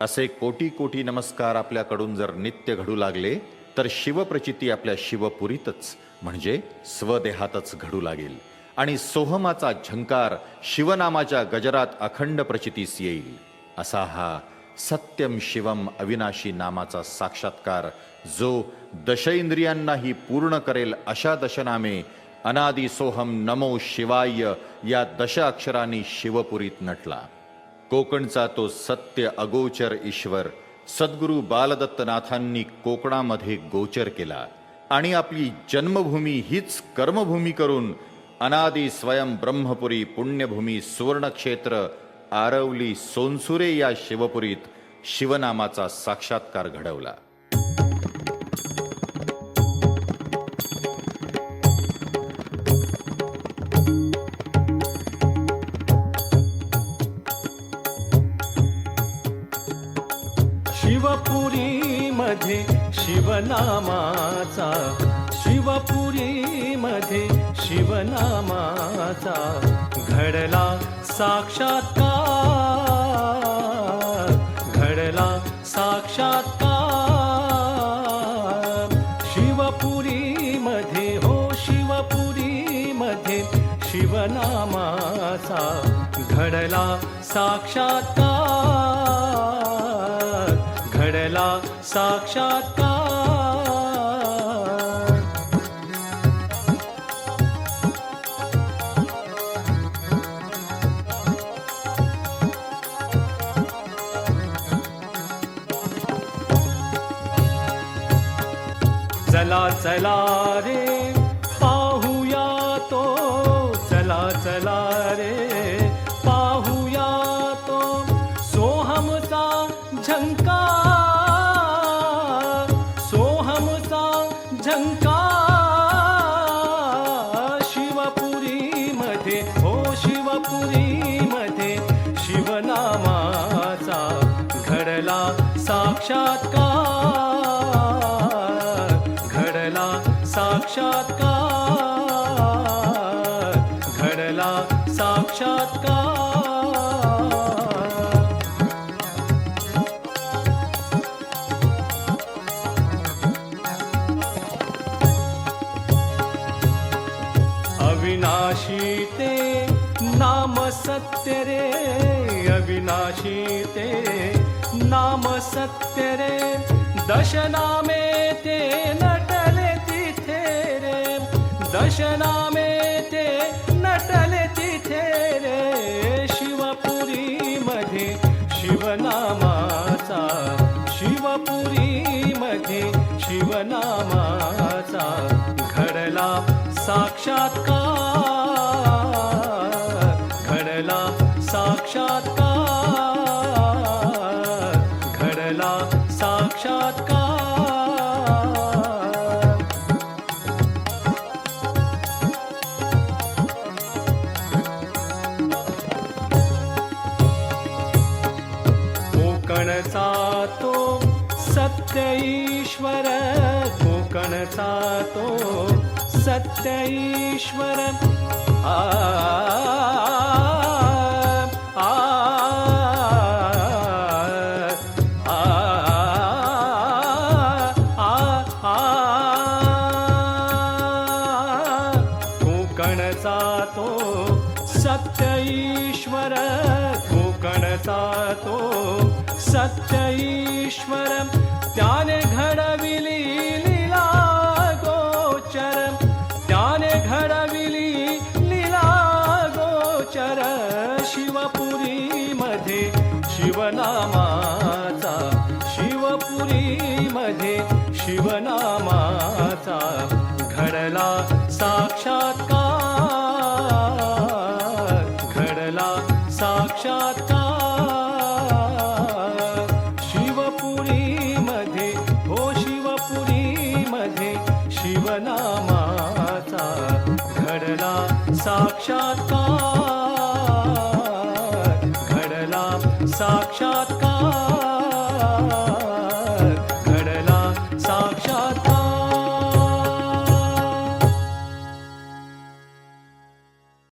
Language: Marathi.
असे कोटी कोटी नमस्कार आपल्याकडून जर नित्य घडू लागले तर शिवप्रचिती आपल्या शिवपुरीतच म्हणजे स्वदेहातच घडू लागेल आणि सोहमाचा झंकार शिवनामाच्या गजरात अखंड प्रचितीस येईल। असा हा सत्यम शिवम अविनाशी नामाचा साक्षात्कार जो दशेंद्रियांनाही पूर्ण करेल अशा दशनामे अनादि सोहम नमो शिवाय या दश अक्षरांनी शिवपुरीत नटला। कोकणचा तो सत्य अगोचर ईश्वर सद्गुरू बालदत्तनाथांनी कोकणामध्ये गोचर केला आणि आपली जन्मभूमी हीच कर्मभूमी करून अनादि स्वयं ब्रह्मपुरी पुण्यभूमी सुवर्णक्षेत्र आरवली सोनसुरे या शिवपुरीत शिवनामाचा साक्षात्कार घडवला। शिवपुरी मध्ये शिवनामाचा, शिवपुरी मध्ये शिवनामाचा घडला साक्षात्कार, घडला साक्षात्कार। शिवपुरी मध्ये हो शिवपुरी मध्ये शिवनामाचा घडला साक्षात्कार, घडला साक्षात्कार। चला चला रे पाहूया तो, चला चला रे पाहूया तो सोहमचा झंकार, सोहमचा झंकार। शिवपुरी मध्ये हो शिवपुरी मध्ये शिवनामाचा घडला साक्षात्कार, घडला साक्षात्कार, घडला साक्षात्कार। अविनाशी ते नाम सत्य रे, अविनाशी ते नाम सत्य रे, दशनामे ते नटले तिथे रे, दशनामे ते नटले तिथे रे। शिवपुरी मध्ये शिवनामाचा, शिवपुरी मध्ये शिवनामाचा घडला साक्षात्कार, घडला साक्षात्कार, घडला साक्षात्कार। कोकणचा तो सत्य ईश्वर, कोकणचा तो सत्य ईश्वर आ आ कोकणचा तो सत्य ईश्वर, कोकणचा तो सत्य ईश्वर त्याने घडविली लीला गोचर, त्याने घडविली लीला गोचर। शिवपुरी मध्ये शिवनामाचा, शिवपुरी मध्ये शिवनामाचा घडला साक्षात्कार, घडला साक्षात्कार।